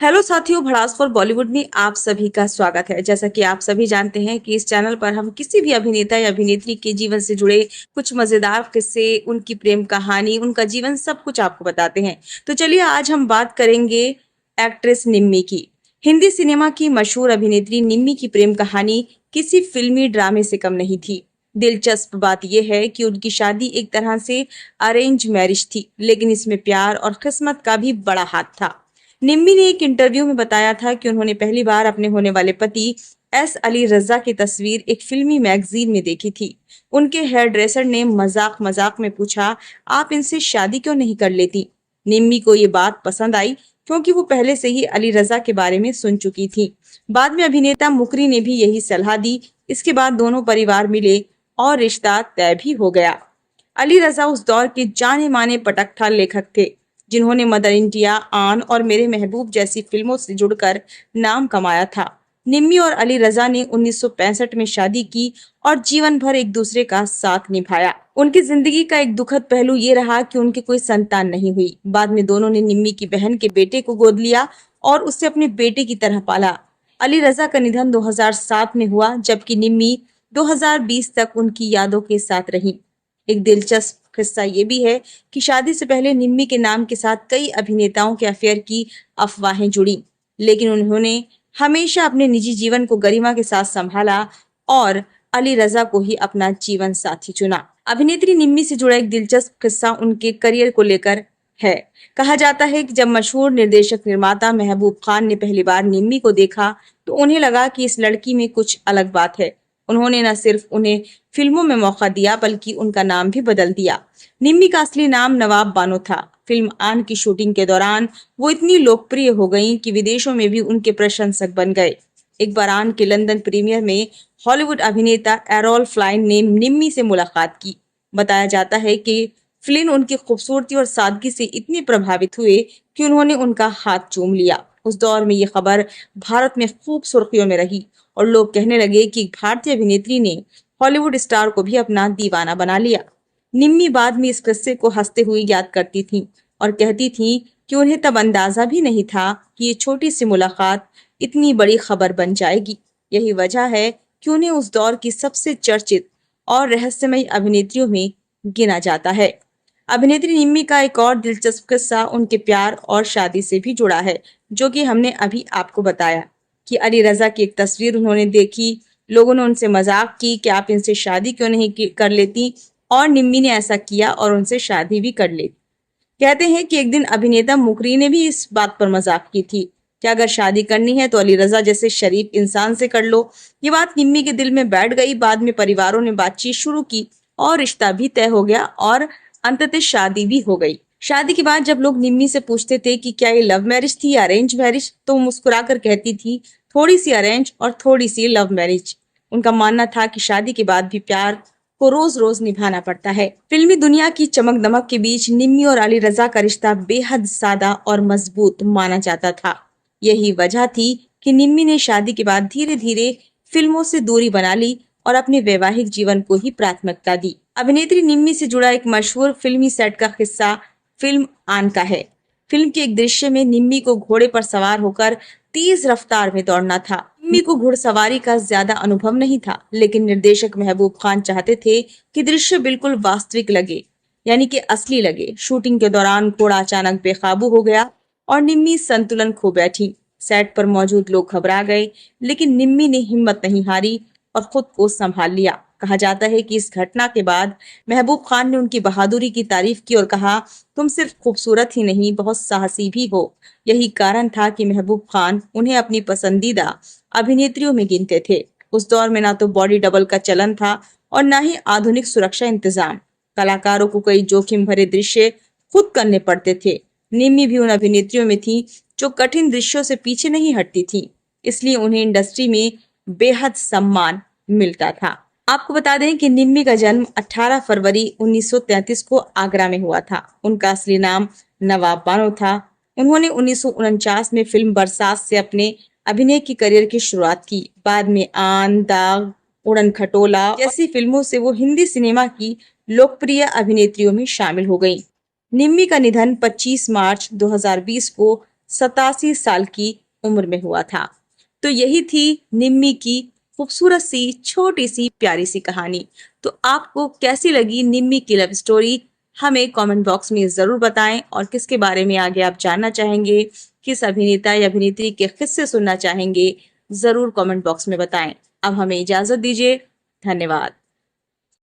Hello साथियों, भड़ास for Bollywood में आप सभी का स्वागत है। जैसा कि आप सभी जानते हैं कि इस चैनल पर हम किसी भी अभिनेता या अभिनेत्री के जीवन से जुड़े कुछ मजेदार किस्से, उनकी प्रेम कहानी, उनका जीवन, सब कुछ आपको बताते हैं। तो चलिए आज हम बात करेंगे एक्ट्रेस निम्मी की। हिंदी सिनेमा की मशहूर अभिनेत्री निम्मी की प्रेम कहानी किसी फिल्मी ड्रामे से कम नहीं थी। दिलचस्प बात यह है कि उनकी शादी एक तरह से अरेंज मैरिज थी, लेकिन इसमें प्यार और किस्मत का भी बड़ा हाथ था। निम्मी ने एक इंटरव्यू में बताया था कि उन्होंने पहली बार अपने होने वाले पति एस अली रजा की तस्वीर एक फिल्मी मैगजीन में देखी थी। उनके हेयर ड्रेसर ने मजाक मजाक में पूछा, आप इनसे शादी क्यों नहीं कर लेती? निम्मी को ये बात पसंद आई क्योंकि वो पहले से ही अली रजा के बारे में सुन चुकी थी। बाद में अभिनेता मुकरी ने भी यही सलाह दी। इसके बाद दोनों परिवार मिले और रिश्ता तय भी हो गया। अली रजा उस दौर के जाने माने पटकथा लेखक थे, जिन्होंने मदर इंडिया, आन और मेरे महबूब जैसी फिल्मों से जुड़कर नाम कमाया था। निम्मी और अली रजा ने 1965 में शादी की और जीवन भर एक दूसरे का साथ निभाया। उनकी जिंदगी का एक दुखद पहलू ये रहा कि उनके कोई संतान नहीं हुई। बाद में दोनों ने निम्मी की बहन के बेटे को गोद लिया और उसे अपने बेटे की तरह पाला। अली रजा का निधन 2007 में हुआ, जबकि निम्मी 2020 तक उनकी यादों के साथ रही। एक दिलचस्प किस्सा ये भी है कि शादी से पहले निम्मी के नाम के साथ कई अभिनेताओं के अफेयर की अफवाहें जुड़ी, लेकिन उन्होंने हमेशा अपने निजी जीवन को गरिमा के साथ संभाला और अली रजा को ही अपना जीवन साथी चुना। अभिनेत्री निम्मी से जुड़ा एक दिलचस्प किस्सा उनके करियर को लेकर है। कहा जाता है कि जब मशहूर निर्देशक निर्माता महबूब खान ने पहली बार निम्मी को देखा तो उन्हें लगा कि इस लड़की में कुछ अलग बात है। उन्होंने न सिर्फ उन्हें फिल्मों में मौका दिया बल्कि उनका नाम भी बदल दिया। निम्मी का असली नाम नवाब बानो था। फिल्म आन की शूटिंग के दौरान वो इतनी लोकप्रिय हो गईं कि विदेशों में भी उनके प्रशंसक बन गए। एक बार आन के लंदन प्रीमियर में हॉलीवुड अभिनेता एरोल फ्लाइन ने निम्मी से मुलाकात की। बताया जाता है कि फ्लिन उनकी खूबसूरती और सादगी से इतने प्रभावित हुए कि उन्होंने उनका हाथ चूम लिया। उस दौर में ये खबर भारत में खूब सुर्खियों में रही और लोग कहने लगे कि भारतीय अभिनेत्री ने हॉलीवुड स्टार को भी अपना दीवाना बना लिया। निम्मी बाद में इस किस्से को हंसते हुए याद करती थी और कहती थी कि उन्हें तब अंदाजा भी नहीं था कि ये छोटी सी मुलाकात इतनी बड़ी खबर बन जाएगी। यही वजह है कि उन्हें उस दौर की सबसे चर्चित और रहस्यमयी अभिनेत्रियों में गिना जाता है। अभिनेत्री निम्मी का एक और दिलचस्प किस्सा उनके प्यार और शादी से भी जुड़ा है, जो कि हमने अभी आपको बताया कि अली रजा की एक तस्वीर उन्होंने देखी। लोगों ने उनसे मजाक की कि आप इनसे शादी क्यों नहीं कर लेती, और निम्मी ने ऐसा किया और उनसे शादी भी कर ली। कहते हैं कि एक दिन अभिनेता मुकरी ने भी इस बात पर मजाक की थी कि अगर शादी करनी है तो अली रजा जैसे शरीफ इंसान से कर लो। ये बात निम्मी के दिल में बैठ गई। बाद में परिवारों ने बातचीत शुरू की और रिश्ता भी तय हो गया और अंततः शादी भी हो गई। शादी के बाद जब लोग निम्मी से पूछते थे कि क्या ये लव मैरिज थी या अरेंज मैरिज, तो वो मुस्कुराकर कहती थी, थोड़ी सी अरेंज और थोड़ी सी लव मैरिज। उनका मानना था कि शादी के बाद भी प्यार को रोज रोज निभाना पड़ता है। फिल्मी दुनिया की चमक दमक के बीच निम्मी और अली रजा का रिश्ता बेहद सादा और मजबूत माना जाता था। यही वजह थी कि निम्मी ने शादी के बाद धीरे धीरे फिल्मों से दूरी बना ली और अपने वैवाहिक जीवन को ही प्राथमिकता दी। अभिनेत्री निम्मी से जुड़ा एक मशहूर फिल्मी सेट का किस्सा फिल्म आन का है। फिल्म के एक दृश्य में निम्मी को घोड़े पर सवार होकर तेज रफ्तार में दौड़ना था। निम्मी को घुड़सवारी का ज्यादा अनुभव नहीं था, लेकिन निर्देशक महबूब खान चाहते थे कि दृश्य बिल्कुल वास्तविक लगे, यानी कि असली लगे। शूटिंग के दौरान घोड़ा अचानक बेकाबू हो गया और निम्मी संतुलन खो बैठी। सेट पर मौजूद लोग घबरा गए, लेकिन निम्मी ने हिम्मत नहीं हारी और खुद को संभाल लिया। कहा जाता है कि इस घटना के बाद महबूब खान ने उनकी बहादुरी की तारीफ की और कहा, तुम सिर्फ खूबसूरत ही नहीं, बहुत साहसी भी हो। यही कारण था कि महबूब खान उन्हें अपनी पसंदीदा अभिनेत्रियों में गिनते थे। उस दौर में ना तो बॉडी डबल का चलन था और ना ही आधुनिक सुरक्षा इंतजाम। कलाकारों को कई जोखिम भरे दृश्य खुद करने पड़ते थे। निम्मी भी उन अभिनेत्रियों में थी जो कठिन दृश्यों से पीछे नहीं हटती थी, इसलिए उन्हें इंडस्ट्री में बेहद सम्मान मिलता था। आपको बता दें कि निम्मी का जन्म 18 फरवरी 1933 को आगरा में हुआ था। उनका असली नाम नवाब बानो था। उन्होंने 1949 में फिल्म बरसात से अपने अभिनय की करियर की शुरुआत की। बाद में आन, दाग, उड़न खटोला जैसी फिल्मों से वो हिंदी सिनेमा की लोकप्रिय अभिनेत्रियों में शामिल हो गयी। निम्मी का निधन 25 मार्च 2020 को 87 साल की उम्र में हुआ था। तो यही थी निम्मी की खूबसूरत सी छोटी सी प्यारी सी कहानी। तो आपको कैसी लगी निम्मी की लव स्टोरी, हमें कमेंट बॉक्स में जरूर बताएं। और किसके बारे में आगे आप जानना चाहेंगे, किस अभिनेता या अभिनेत्री के किस्से सुनना चाहेंगे, जरूर कमेंट बॉक्स में बताएं। अब हमें इजाजत दीजिए। धन्यवाद।